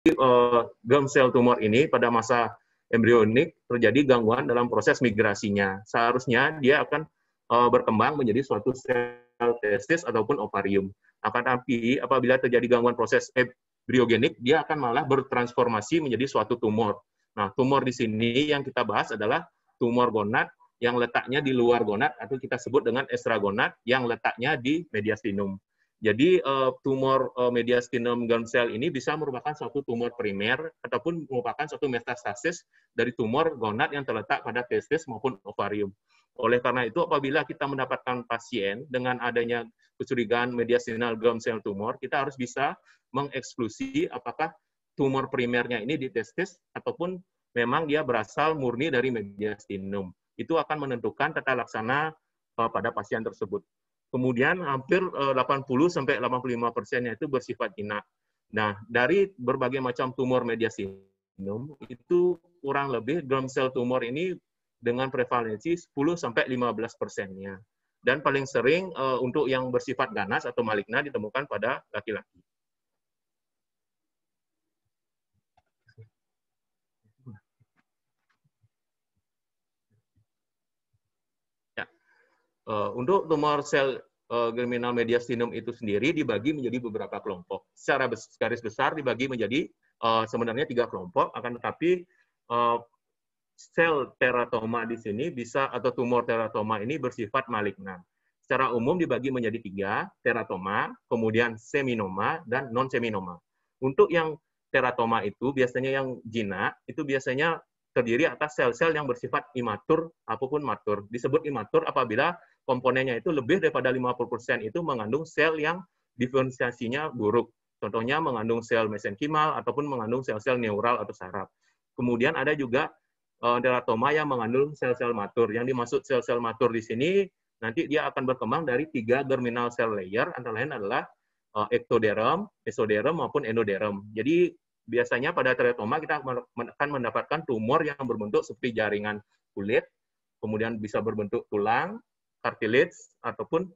germ cell tumor ini pada masa embrionik terjadi gangguan dalam proses migrasinya. Seharusnya dia akan berkembang menjadi suatu sel testis ataupun ovarium. Akan tapi apabila terjadi gangguan proses embriogenik, dia akan malah bertransformasi menjadi suatu tumor. Nah, tumor di sini yang kita bahas adalah tumor gonad yang letaknya di luar gonad atau kita sebut dengan extragonad yang letaknya di mediastinum. Jadi tumor mediastinum germ cell ini bisa merupakan suatu tumor primer ataupun merupakan suatu metastasis dari tumor gonad yang terletak pada testis maupun ovarium. Oleh karena itu, apabila kita mendapatkan pasien dengan adanya kecurigaan mediastinal germ cell tumor, kita harus bisa mengeksklusi apakah tumor primernya ini di testis ataupun memang dia berasal murni dari mediastinum. Itu akan menentukan tata laksana pada pasien tersebut. Kemudian hampir 80-85%-nya itu bersifat jinak. Nah, dari berbagai macam tumor mediastinum, itu kurang lebih germ cell tumor ini dengan prevalensi 10-15%-nya. Dan paling sering untuk yang bersifat ganas atau maligna ditemukan pada laki-laki. Untuk tumor sel germinal mediastinum itu sendiri dibagi menjadi beberapa kelompok. Secara garis besar dibagi menjadi sebenarnya 3 kelompok, akan tetapi sel teratoma di sini bisa atau tumor teratoma ini bersifat malignan. Secara umum dibagi menjadi 3, teratoma, kemudian seminoma, dan non-seminoma. Untuk yang teratoma itu biasanya yang jinak, itu biasanya terdiri atas sel-sel yang bersifat imatur ataupun matur. Disebut imatur apabila komponennya itu lebih daripada 50% itu mengandung sel yang diferensiasinya buruk. Contohnya mengandung sel mesenkimal ataupun mengandung sel-sel neural atau saraf. Kemudian ada juga teratoma yang mengandung sel-sel matur. Yang dimaksud sel-sel matur di sini nanti dia akan berkembang dari 3 germinal cell layer, antara lain adalah ectoderm, mesoderm maupun endoderm. Jadi biasanya pada teratoma kita akan mendapatkan tumor yang berbentuk seperti jaringan kulit, kemudian bisa berbentuk tulang, cartilage, ataupun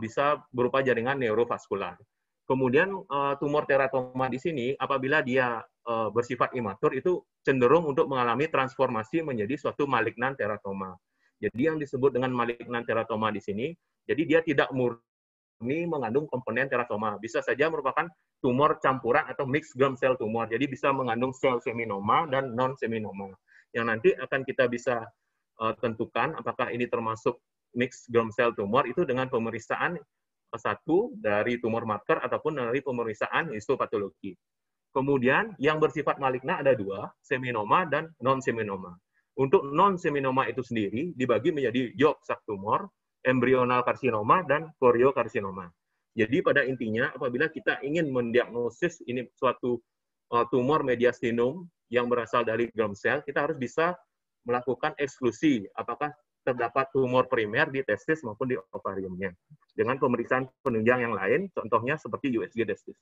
bisa berupa jaringan neurovaskular. Kemudian tumor teratoma di sini apabila dia bersifat imatur itu cenderung untuk mengalami transformasi menjadi suatu malignan teratoma. Jadi yang disebut dengan malignan teratoma di sini, jadi dia tidak murni mengandung komponen teratoma. Bisa saja merupakan tumor campuran atau mixed germ cell tumor. Jadi bisa mengandung sel seminoma dan non-seminoma. Yang nanti akan kita bisa tentukan apakah ini termasuk mixed germ cell tumor itu dengan pemeriksaan satu dari tumor marker ataupun dari pemeriksaan histopatologi. Kemudian yang bersifat maligna ada 2, seminoma dan non-seminoma. Untuk non-seminoma itu sendiri dibagi menjadi yolk sac tumor, embryonal karsinoma, dan koriokarsinoma. Jadi pada intinya apabila kita ingin mendiagnosis ini suatu tumor mediastinum yang berasal dari germ cell, kita harus bisa melakukan eksklusi apakah terdapat tumor primer di testis maupun di ovariumnya dengan pemeriksaan penunjang yang lain, contohnya seperti USG testis.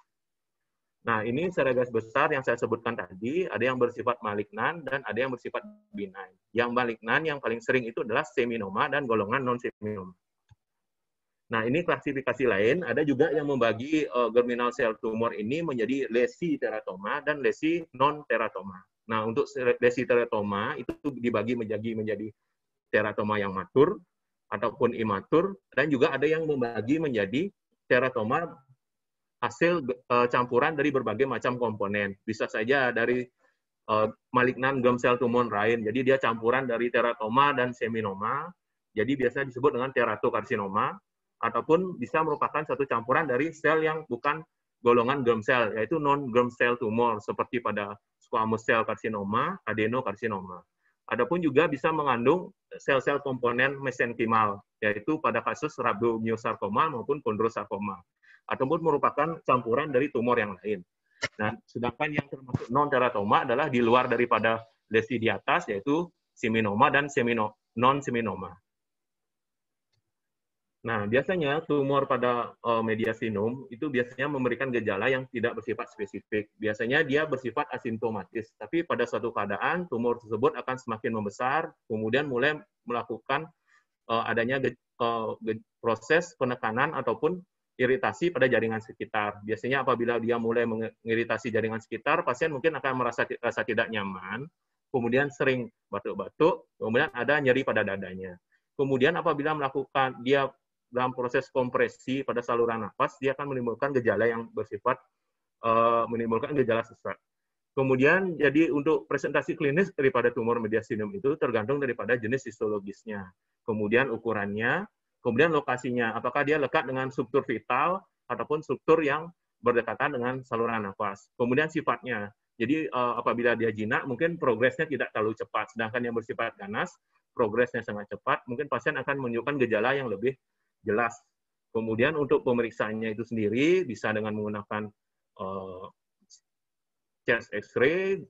Nah, ini secara garis besar yang saya sebutkan tadi, ada yang bersifat malignan dan ada yang bersifat benign. Yang malignan yang paling sering itu adalah seminoma dan golongan non-seminoma. Nah, ini klasifikasi lain, ada juga yang membagi germinal cell tumor ini menjadi lesi teratoma dan lesi non-teratoma. Nah, untuk lesi teratoma itu dibagi menjadi teratoma yang matur ataupun imatur, dan juga ada yang membagi menjadi teratoma hasil campuran dari berbagai macam komponen. Bisa saja dari malignan germ cell tumor lain. Jadi dia campuran dari teratoma dan seminoma. Jadi biasa disebut dengan teratokarsinoma, ataupun bisa merupakan satu campuran dari sel yang bukan golongan germ cell, yaitu non-germ cell tumor, seperti pada squamous cell karsinoma, adenokarsinoma. Adapun juga bisa mengandung sel-sel komponen mesenkimal, yaitu pada kasus rhabdomyosarkoma maupun kondrosarkoma, ataupun merupakan campuran dari tumor yang lain. Nah, sedangkan yang termasuk non-teratoma adalah di luar daripada lesi di atas, yaitu seminoma dan non-seminoma. Nah, biasanya tumor pada mediastinum itu biasanya memberikan gejala yang tidak bersifat spesifik. Biasanya dia bersifat asimptomatis, tapi pada suatu keadaan tumor tersebut akan semakin membesar, kemudian mulai melakukan adanya proses penekanan ataupun iritasi pada jaringan sekitar. Biasanya apabila dia mulai mengiritasi jaringan sekitar, pasien mungkin akan merasa tidak nyaman, kemudian sering batuk-batuk, kemudian ada nyeri pada dadanya. Kemudian apabila melakukan dia dalam proses kompresi pada saluran nafas, dia akan menimbulkan gejala yang bersifat menimbulkan gejala sesak. Kemudian jadi untuk presentasi klinis daripada tumor mediastinum itu tergantung daripada jenis histologisnya, kemudian ukurannya, kemudian lokasinya, apakah dia lekat dengan struktur vital ataupun struktur yang berdekatan dengan saluran nafas. Kemudian sifatnya, jadi apabila dia jinak mungkin progresnya tidak terlalu cepat, sedangkan yang bersifat ganas progresnya sangat cepat, mungkin pasien akan menunjukkan gejala yang lebih jelas. Kemudian untuk pemeriksaannya itu sendiri bisa dengan menggunakan chest X-ray,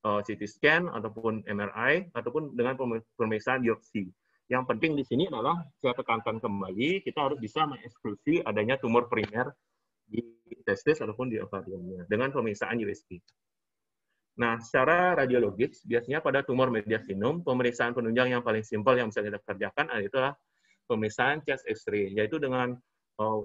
CT scan, ataupun MRI, ataupun dengan pemeriksaan biopsi. Yang penting di sini adalah saya tekankan kembali, kita harus bisa mengeksklusi adanya tumor primer di testis ataupun di ovariumnya dengan pemeriksaan USG. Nah, secara radiologis, biasanya pada tumor mediastinum, pemeriksaan penunjang yang paling simpel yang bisa kita kerjakan adalah pemeriksaan chest X-ray, yaitu dengan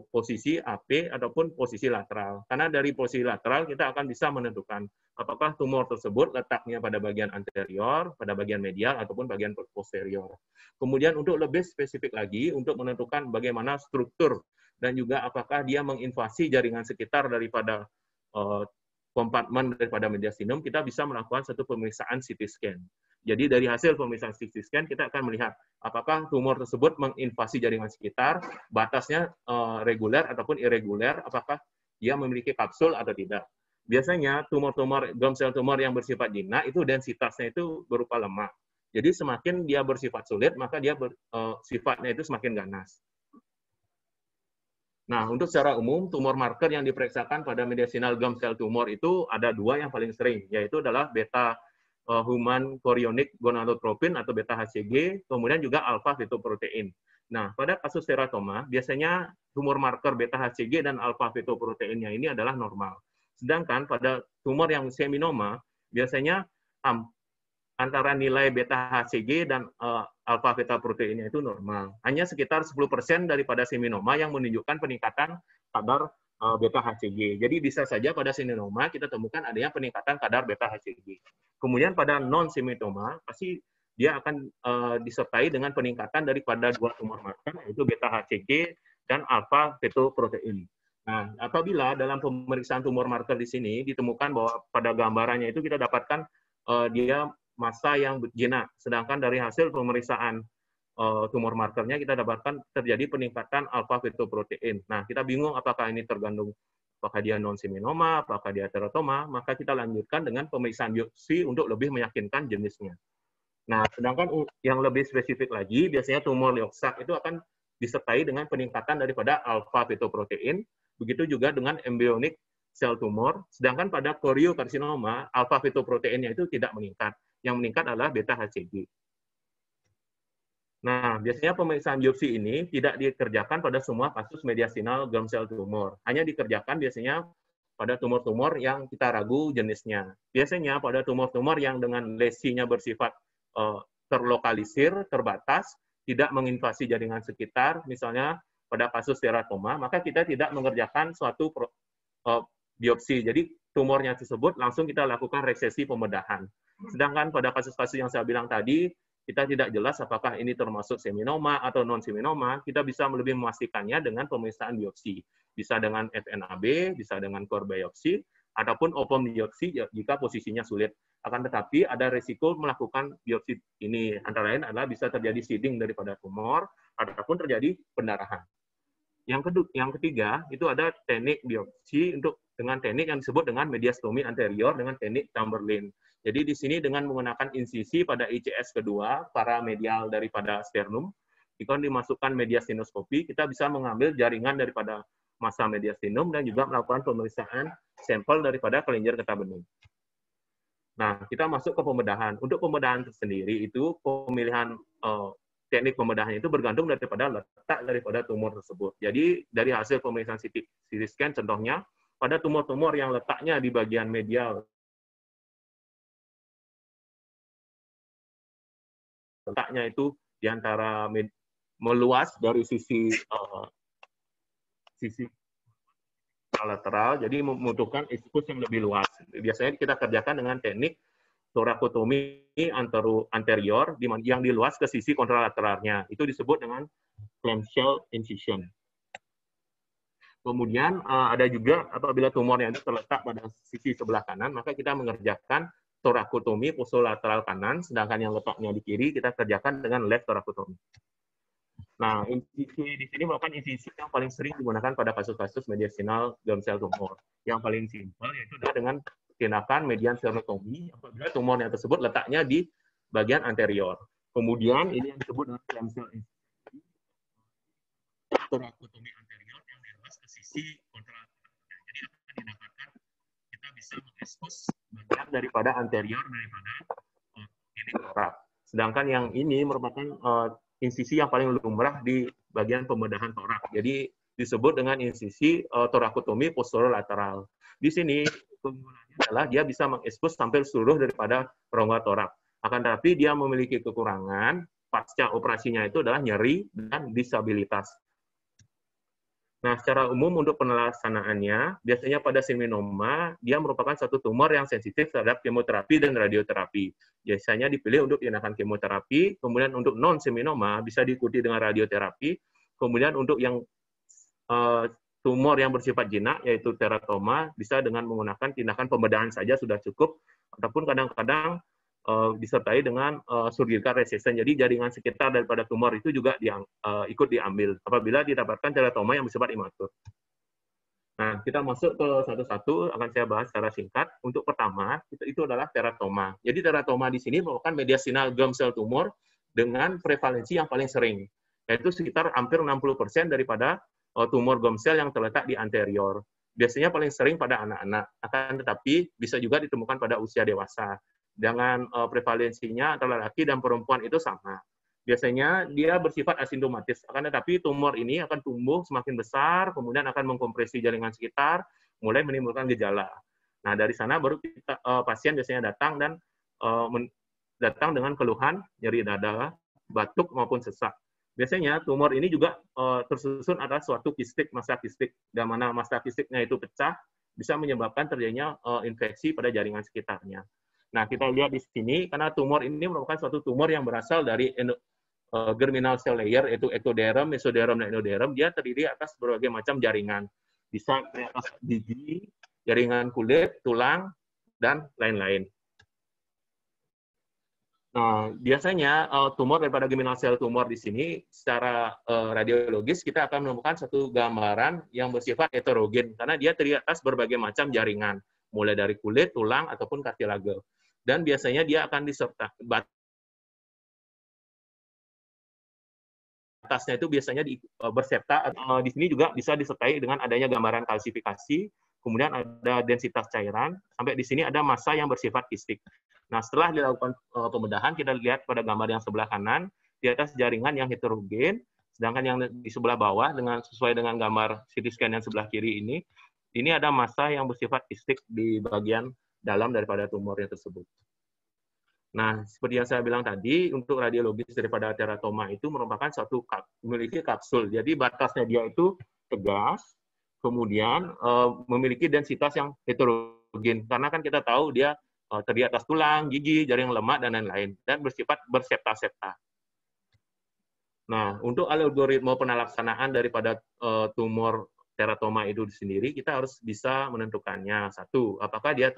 posisi AP ataupun posisi lateral. Karena dari posisi lateral kita akan bisa menentukan apakah tumor tersebut letaknya pada bagian anterior, pada bagian medial, ataupun bagian posterior. Kemudian untuk lebih spesifik lagi, untuk menentukan bagaimana struktur dan juga apakah dia menginvasi jaringan sekitar daripada kompartemen daripada mediastinum, kita bisa melakukan satu pemeriksaan CT scan. Jadi dari hasil pemeriksaan CT scan kita akan melihat apakah tumor tersebut menginvasi jaringan sekitar, batasnya reguler ataupun irreguler, apakah dia memiliki kapsul atau tidak. Biasanya tumor-tumor germ sel tumor yang bersifat jinak itu densitasnya itu berupa lemak. Jadi semakin dia bersifat sulit, maka dia sifatnya itu semakin ganas. Nah, untuk secara umum, tumor marker yang diperiksakan pada mediastinal germ sel tumor itu ada dua yang paling sering, yaitu adalah beta human chorionic gonadotropin atau beta HCG, kemudian juga alpha fetoprotein. Nah, pada kasus teratoma, biasanya tumor marker beta HCG dan alpha fetoproteinnya ini adalah normal. Sedangkan pada tumor yang seminoma, biasanya antara nilai beta HCG dan alpha fetoproteinnya itu normal. Hanya sekitar 10% daripada seminoma yang menunjukkan peningkatan kadar beta HCG. Jadi bisa saja pada seminoma kita temukan adanya peningkatan kadar beta HCG. Kemudian pada non-seminoma pasti dia akan disertai dengan peningkatan daripada dua tumor marker, yaitu beta HCG dan alpha fetoprotein. Nah, apabila dalam pemeriksaan tumor marker di sini ditemukan bahwa pada gambarannya itu kita dapatkan dia massa yang jinak, sedangkan dari hasil pemeriksaan tumor markernya kita dapatkan terjadi peningkatan alpha fetoprotein. Nah, kita bingung apakah ini tergantung apakah dia non-seminoma, apakah dia teratoma, maka kita lanjutkan dengan pemeriksaan biopsi untuk lebih meyakinkan jenisnya. Nah, sedangkan yang lebih spesifik lagi, biasanya tumor lioksak itu akan disertai dengan peningkatan daripada alpha fetoprotein, begitu juga dengan embryonic sel tumor, sedangkan pada koriokarsinoma, alpha fetoproteinnya itu tidak meningkat. Yang meningkat adalah beta HCG. Nah, biasanya pemeriksaan biopsi ini tidak dikerjakan pada semua kasus mediastinal germ cell tumor. Hanya dikerjakan biasanya pada tumor-tumor yang kita ragu jenisnya. Biasanya pada tumor-tumor yang dengan lesinya bersifat terlokalisir, terbatas, tidak menginvasi jaringan sekitar, misalnya pada kasus teratoma, maka kita tidak mengerjakan suatu biopsi. Jadi tumornya tersebut langsung kita lakukan resesi pembedahan. Sedangkan pada kasus-kasus yang saya bilang tadi, kita tidak jelas apakah ini termasuk seminoma atau non-seminoma, kita bisa lebih memastikannya dengan pemeriksaan biopsi. Bisa dengan FNAB, bisa dengan core biopsi, ataupun open biopsi jika posisinya sulit. Akan tetapi ada risiko melakukan biopsi ini. Antara lain adalah bisa terjadi seeding daripada tumor, ataupun terjadi pendarahan. Yang ketiga, itu ada teknik biopsi dengan teknik yang disebut dengan mediastomi anterior dengan teknik Chamberlain. Jadi di sini dengan menggunakan insisi pada ICS kedua, paramedial daripada sternum, jika dimasukkan mediastinoskopi, kita bisa mengambil jaringan daripada massa mediastinum dan juga melakukan pemeriksaan sampel daripada kelenjar getah bening. Nah, kita masuk ke pembedahan. Untuk pembedahan tersendiri itu pemilihan teknik pembedahan itu bergantung daripada letak daripada tumor tersebut. Jadi dari hasil pemeriksaan CT scan contohnya, pada tumor-tumor yang letaknya di bagian medial, letaknya itu di antara meluas dari sisi kontralateral, jadi membutuhkan expose yang lebih luas. Biasanya kita kerjakan dengan teknik torakotomi anterior yang diluas ke sisi kontralateralnya. Itu disebut dengan clamshell incision. Kemudian ada juga apabila tumornya itu terletak pada sisi sebelah kanan, maka kita mengerjakan torakotomi posterolateral kanan, sedangkan yang letaknya di kiri kita kerjakan dengan left torakotomi. Nah, incisi di sini merupakan incisi yang paling sering digunakan pada kasus-kasus mediastinal germ cell tumor. Yang paling simpel yaitu dengan tindakan median sternotomi apabila tumornya tersebut letaknya di bagian anterior. Kemudian ini yang disebut dengan germ cell incision, torakotomi anterior yang diluas ke sisi kontralateralnya. Jadi akan didapatkan kita bisa mengekspos bagian daripada anterior daripada ini torak. Sedangkan yang ini merupakan insisi yang paling lumrah di bagian pembedahan torak. Jadi disebut dengan insisi torakotomi posterolateral. Di sini keunggulannya adalah dia bisa mengekspos sampai seluruh daripada rongga torak. Akan tetapi dia memiliki kekurangan pasca operasinya itu adalah nyeri dan disabilitas. Nah, secara umum untuk pelaksanaannya, biasanya pada seminoma, dia merupakan satu tumor yang sensitif terhadap kemoterapi dan radioterapi. Biasanya dipilih untuk tindakan kemoterapi, kemudian untuk non-seminoma bisa diikuti dengan radioterapi, kemudian untuk yang tumor yang bersifat jinak, yaitu teratoma, bisa dengan menggunakan tindakan pembedahan saja sudah cukup, ataupun kadang-kadang disertai dengan surgical resection. Jadi jaringan sekitar daripada tumor itu juga ikut diambil apabila didapatkan teratoma yang bersifat imatur. Nah, kita masuk ke satu-satu, akan saya bahas secara singkat. Untuk pertama, itu adalah teratoma. Jadi teratoma di sini merupakan mediastinal germ cell tumor dengan prevalensi yang paling sering, yaitu sekitar hampir 60% daripada tumor germ cell yang terletak di anterior. Biasanya paling sering pada anak-anak, akan tetapi bisa juga ditemukan pada usia dewasa. Dengan prevalensinya antara laki dan perempuan itu sama. Biasanya dia bersifat asimptomatis, akan tetapi tumor ini akan tumbuh semakin besar, kemudian akan mengkompresi jaringan sekitar, mulai menimbulkan gejala. Nah, dari sana baru pasien biasanya datang dan datang dengan keluhan nyeri dada, batuk maupun sesak. Biasanya tumor ini juga tersusun adalah suatu kistik, massa kistik, dan mana massa kistiknya itu pecah, bisa menyebabkan terjadinya infeksi pada jaringan sekitarnya. Nah, kita lihat di sini, karena tumor ini merupakan suatu tumor yang berasal dari germinal cell layer, yaitu ectoderm, mesoderm, dan endoderm, dia terdiri atas berbagai macam jaringan. Bisa atas gigi, jaringan kulit, tulang, dan lain-lain. Nah, biasanya tumor daripada germinal cell tumor di sini, secara radiologis, kita akan menemukan satu gambaran yang bersifat heterogen, karena dia terdiri atas berbagai macam jaringan, mulai dari kulit, tulang, ataupun kartilage. Dan biasanya dia akan disertai batasnya itu biasanya bersepta. Di sini juga bisa disertai dengan adanya gambaran kalsifikasi, kemudian ada densitas cairan, sampai di sini ada massa yang bersifat kistik. Nah, setelah dilakukan pembedahan, kita lihat pada gambar yang sebelah kanan, di atas jaringan yang heterogen, sedangkan yang di sebelah bawah sesuai dengan gambar CT scan yang sebelah kiri ini ada massa yang bersifat kistik di bagian dalam daripada tumornya tersebut. Nah, seperti yang saya bilang tadi, untuk radiologis daripada teratoma itu merupakan memiliki kapsul. Jadi batasnya dia itu tegas, kemudian memiliki densitas yang heterogen. Karena kan kita tahu dia terdiri atas tulang, gigi, jaring lemak, dan lain-lain. Dan bersifat bersepta-septa. Nah, untuk algoritma penelaksanaan daripada tumor teratoma itu sendiri, kita harus bisa menentukannya. Satu, apakah dia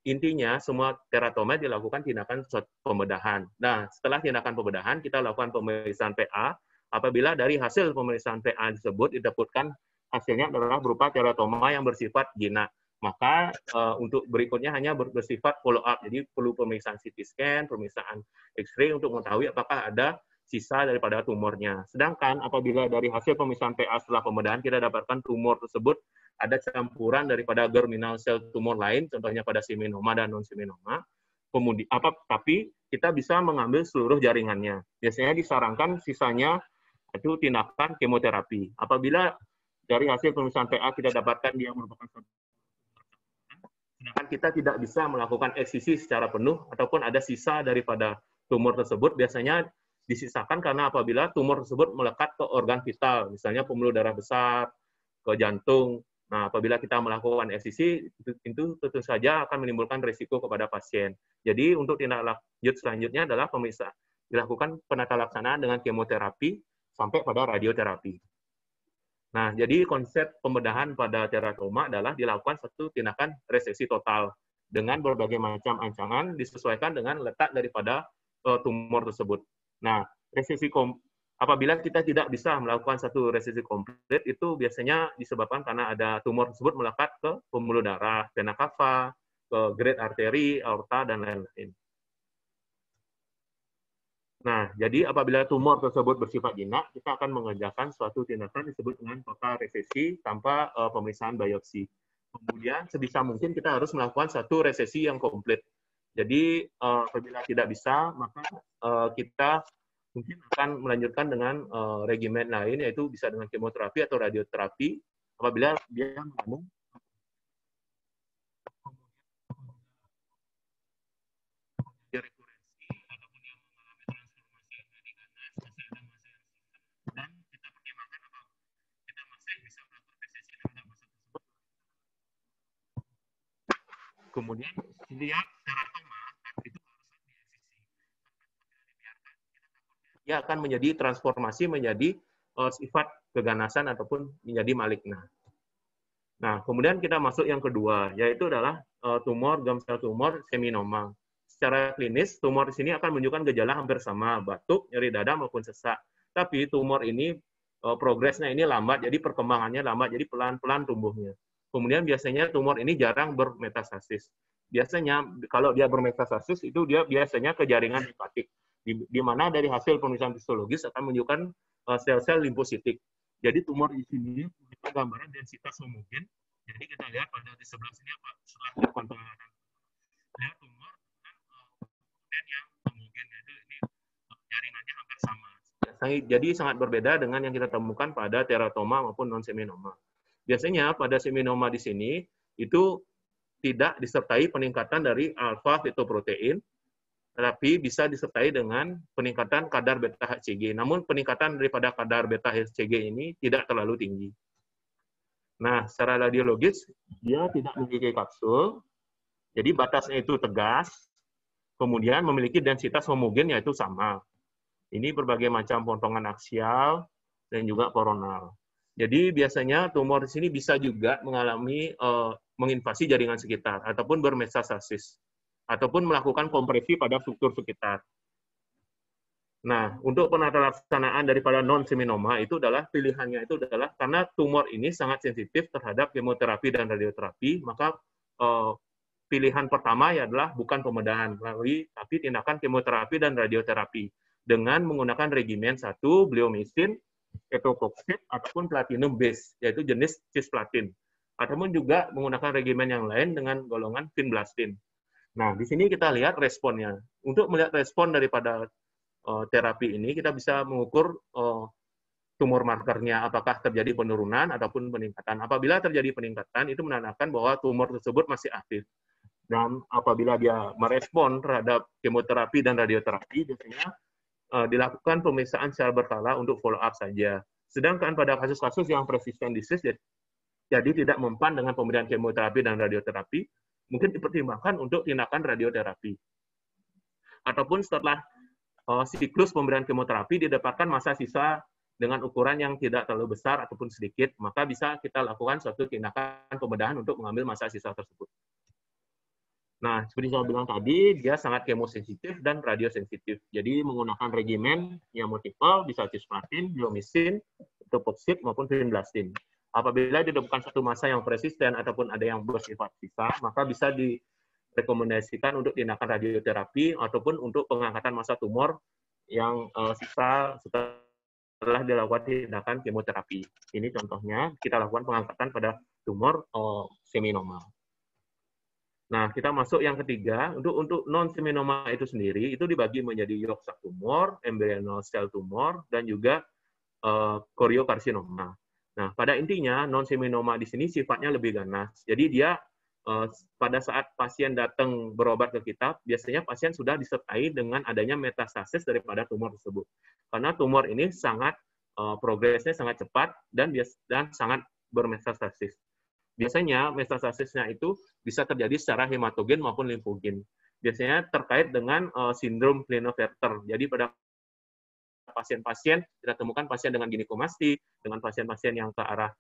intinya semua teratoma dilakukan tindakan pembedahan. Nah, setelah tindakan pembedahan, kita lakukan pemeriksaan PA. Apabila dari hasil pemeriksaan PA tersebut didapatkan hasilnya adalah berupa teratoma yang bersifat jinak, maka untuk berikutnya hanya bersifat follow up. Jadi perlu pemeriksaan CT scan, pemeriksaan X-ray untuk mengetahui apakah ada sisa daripada tumornya. Sedangkan apabila dari hasil pemeriksaan PA setelah pembedahan kita dapatkan tumor tersebut ada campuran daripada germinal sel tumor lain, contohnya pada seminoma dan non-seminoma. Kemudian, tapi kita bisa mengambil seluruh jaringannya. Biasanya disarankan sisanya itu tindakan kemoterapi. Apabila dari hasil pemeriksaan PA kita dapatkan dia merupakan sedangkan kita tidak bisa melakukan eksisi secara penuh ataupun ada sisa daripada tumor tersebut, biasanya disisakan karena apabila tumor tersebut melekat ke organ vital, misalnya pembuluh darah besar, ke jantung, Nah, apabila kita melakukan FCC, itu tentu saja akan menimbulkan risiko kepada pasien. Jadi, untuk tindak lanjut selanjutnya adalah pemeriksaan dilakukan penata laksanaan dengan kemoterapi sampai pada radioterapi. Nah, jadi konsep pembedahan pada teratoma adalah dilakukan satu tindakan reseksi total dengan berbagai macam ancaman disesuaikan dengan letak daripada tumor tersebut. Nah, reseksi apabila kita tidak bisa melakukan satu resesi komplit, itu biasanya disebabkan karena ada tumor tersebut melekat ke pembuluh darah, vena cava, ke great arteri, aorta, dan lain-lain. Nah, jadi apabila tumor tersebut bersifat jinak, kita akan mengerjakan suatu tindakan disebut dengan total resesi tanpa pemeriksaan biopsi. Kemudian sebisa mungkin kita harus melakukan satu resesi yang komplit. Jadi apabila tidak bisa, maka kita mungkin akan melanjutkan dengan regimen lain, yaitu bisa dengan kemoterapi atau radioterapi apabila dia mengandung rekurensi ataupun yang mengalami transformasi menjadi ganas, masih ada masa yang sisa, dan kita pertimbangkan apa kita masih bisa melakukan resesi terhadap masa tersebut. Kemudian lihat teratoma itu harus dievisi. Dia akan menjadi transformasi menjadi sifat keganasan ataupun menjadi maligna. Nah, kemudian kita masuk yang kedua, yaitu adalah tumor, germ sel tumor, seminoma. Secara klinis, tumor di sini akan menunjukkan gejala hampir sama, batuk, nyeri dada, maupun sesak. Tapi tumor ini, progresnya ini lambat, jadi perkembangannya lambat, jadi pelan-pelan tumbuhnya. Kemudian biasanya tumor ini jarang bermetastasis. Biasanya kalau dia bermetastasis, itu dia biasanya ke jaringan hepatik, di mana dari hasil pemeriksaan histologis akan menunjukkan sel-sel limfositik. Jadi tumor di sini kita gambaran densitas homogen. Jadi kita lihat pada di sebelah sini apa setelah dilakukan pengamatan lihat tumor dan yang homogen itu ini jaringannya hampir sama. Jadi sangat berbeda dengan yang kita temukan pada teratoma maupun non seminoma. Biasanya pada seminoma di sini itu tidak disertai peningkatan dari alfa fetoprotein, tetapi bisa disertai dengan peningkatan kadar beta HCG. Namun peningkatan daripada kadar beta HCG ini tidak terlalu tinggi. Nah, secara radiologis, dia tidak memiliki kapsul, jadi batasnya itu tegas, kemudian memiliki densitas homogen yaitu sama. Ini berbagai macam potongan aksial dan juga koronal. Jadi biasanya tumor di sini bisa juga mengalami menginvasi jaringan sekitar ataupun bermetastasis ataupun melakukan kompresi pada struktur sekitar. Nah, untuk penata laksanaan daripada non-seminoma itu adalah pilihannya itu adalah karena tumor ini sangat sensitif terhadap kemoterapi dan radioterapi, maka pilihan pertama ya adalah bukan pembedahan, tapi tindakan kemoterapi dan radioterapi dengan menggunakan regimen 1, bleomycin, etoposide, ataupun platinum base, yaitu jenis cisplatin. Ataupun juga menggunakan regimen yang lain dengan golongan vinblastine. Nah, di sini kita lihat responnya. Untuk melihat respon daripada terapi ini, kita bisa mengukur tumor markernya, apakah terjadi penurunan ataupun peningkatan. Apabila terjadi peningkatan, itu menandakan bahwa tumor tersebut masih aktif. Dan apabila dia merespon terhadap kemoterapi dan radioterapi, biasanya dilakukan pemeriksaan secara berkala untuk follow up saja. Sedangkan pada kasus-kasus yang persisten disease, jadi tidak mempan dengan pemberian kemoterapi dan radioterapi, mungkin dipertimbangkan untuk tindakan radioterapi. Ataupun setelah siklus pemberian kemoterapi didapatkan masa sisa dengan ukuran yang tidak terlalu besar ataupun sedikit, maka bisa kita lakukan suatu tindakan pembedahan untuk mengambil masa sisa tersebut. Nah, seperti saya bilang tadi, dia sangat kemosensitif dan radiosensitif. Jadi menggunakan regimen yang multiple, bisa cisplatin, bleomycin, etoposide, maupun vinblastine. Apabila ditemukan satu masa yang persisten ataupun ada yang bersifat sisa, maka bisa direkomendasikan untuk tindakan radioterapi ataupun untuk pengangkatan massa tumor yang sisa setelah dilakukan tindakan kemoterapi. Ini contohnya, kita lakukan pengangkatan pada tumor seminoma. Nah, kita masuk yang ketiga, untuk non-seminoma itu sendiri, itu dibagi menjadi yolk sac tumor, embryonal cell tumor, dan juga koriokarsinoma. Nah, pada intinya, non-seminoma di sini sifatnya lebih ganas. Jadi dia pada saat pasien datang berobat ke kita, biasanya pasien sudah disertai dengan adanya metastasis daripada tumor tersebut. Karena tumor ini sangat progresnya sangat cepat dan sangat bermetastasis. Biasanya metastasisnya itu bisa terjadi secara hematogen maupun limfogen. Biasanya terkait dengan sindrom Klinefelter. Jadi pada pasien-pasien, kita temukan pasien dengan ginekomasti, dengan pasien-pasien yang ke arah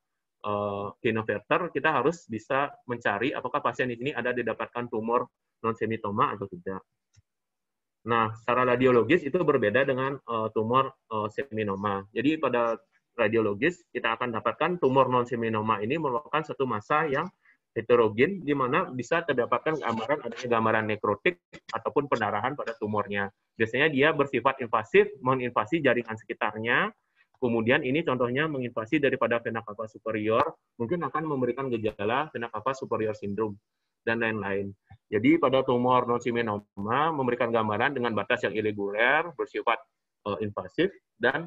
Klinefelter, kita harus bisa mencari apakah pasien ini ada didapatkan tumor non-semitoma atau tidak. Nah, secara radiologis itu berbeda dengan tumor seminoma. Jadi pada radiologis kita akan dapatkan tumor non-seminoma ini merupakan satu massa yang heterogen, di mana bisa terdapatkan gambaran nekrotik ataupun pendarahan pada tumornya. Biasanya dia bersifat invasif, menginvasi jaringan sekitarnya. Kemudian ini contohnya menginvasi daripada vena cava superior, mungkin akan memberikan gejala vena cava superior syndrome dan lain-lain. Jadi pada tumor non-seminoma memberikan gambaran dengan batas yang irreguler, bersifat invasif, dan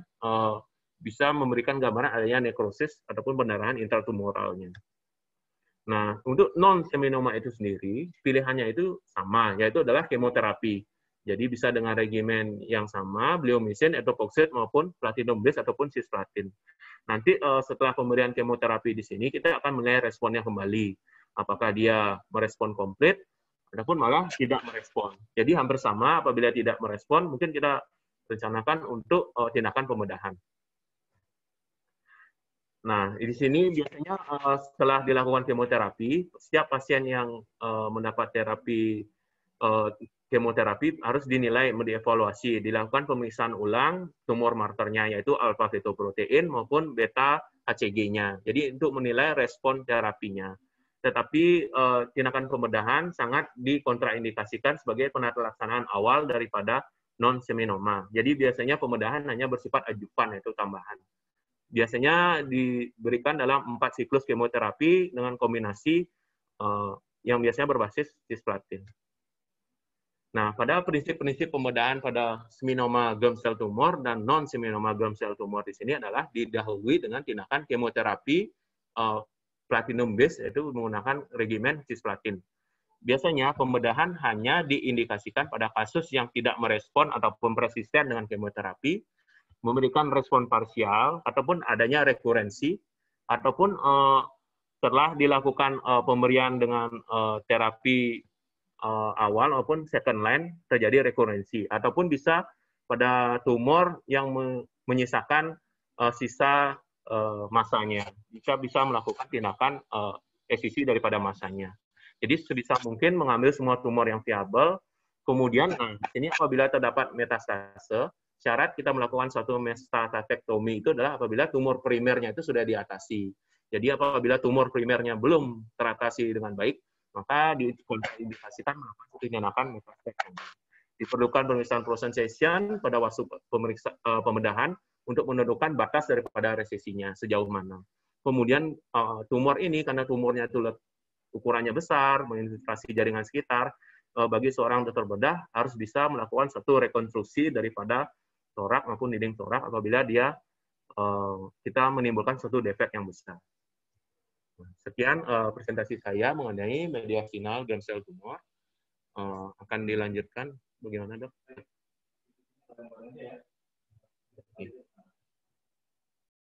bisa memberikan gambaran adanya nekrosis ataupun pendarahan intratumoralnya. Nah, untuk non-seminoma itu sendiri, pilihannya itu sama, yaitu adalah kemoterapi. Jadi bisa dengan regimen yang sama, bleomycin, etoposide, maupun platinum base ataupun cisplatin. Nanti setelah pemberian kemoterapi di sini, kita akan menilai responnya kembali. Apakah dia merespon komplit, ataupun malah tidak merespon. Jadi hampir sama, apabila tidak merespon, mungkin kita rencanakan untuk tindakan pembedahan. Nah, di sini biasanya setelah dilakukan kemoterapi, setiap pasien yang mendapat terapi kemoterapi harus dinilai, dievaluasi, dilakukan pemeriksaan ulang tumor markernya, yaitu alfa fetoprotein maupun beta HCG-nya. Jadi untuk menilai respon terapinya. Tetapi tindakan pembedahan sangat dikontraindikasikan sebagai penata-laksanaan awal daripada non-seminoma. Jadi biasanya pembedahan hanya bersifat ajuvan, yaitu tambahan. Biasanya diberikan dalam 4 siklus kemoterapi dengan kombinasi yang biasanya berbasis cisplatin. Nah, pada prinsip-prinsip pembedahan pada seminoma germ cell tumor dan non-seminoma germ cell tumor di sini adalah didahului dengan tindakan kemoterapi platinum base, yaitu menggunakan regimen cisplatin. Biasanya pembedahan hanya diindikasikan pada kasus yang tidak merespon ataupun persisten dengan kemoterapi, memberikan respon parsial, ataupun adanya rekurensi, ataupun setelah dilakukan pemberian dengan terapi awal maupun second line terjadi rekurensi, ataupun bisa pada tumor yang menyisakan sisa masanya, bisa melakukan tindakan eksisi daripada masanya. Jadi sebisa mungkin mengambil semua tumor yang viabel, kemudian ini apabila terdapat metastase, syarat kita melakukan suatu metastasektomi itu adalah apabila tumor primernya itu sudah diatasi. Jadi apabila tumor primernya belum teratasi dengan baik, maka diindikasikan melakukan tindakan metastasektomi. Diperlukan pemeriksaan prosession pada waktu pembedahan untuk menentukan batas daripada resesinya sejauh mana. Kemudian tumor ini karena tumornya itu ukurannya besar, menginfiltrasi jaringan sekitar, bagi seorang dokter bedah harus bisa melakukan satu rekonstruksi daripada torak maupun dinding torak apabila kita menimbulkan suatu defek yang besar. Sekian presentasi saya mengenai mediastinal germ cell tumor. Akan dilanjutkan bagaimana, Dok?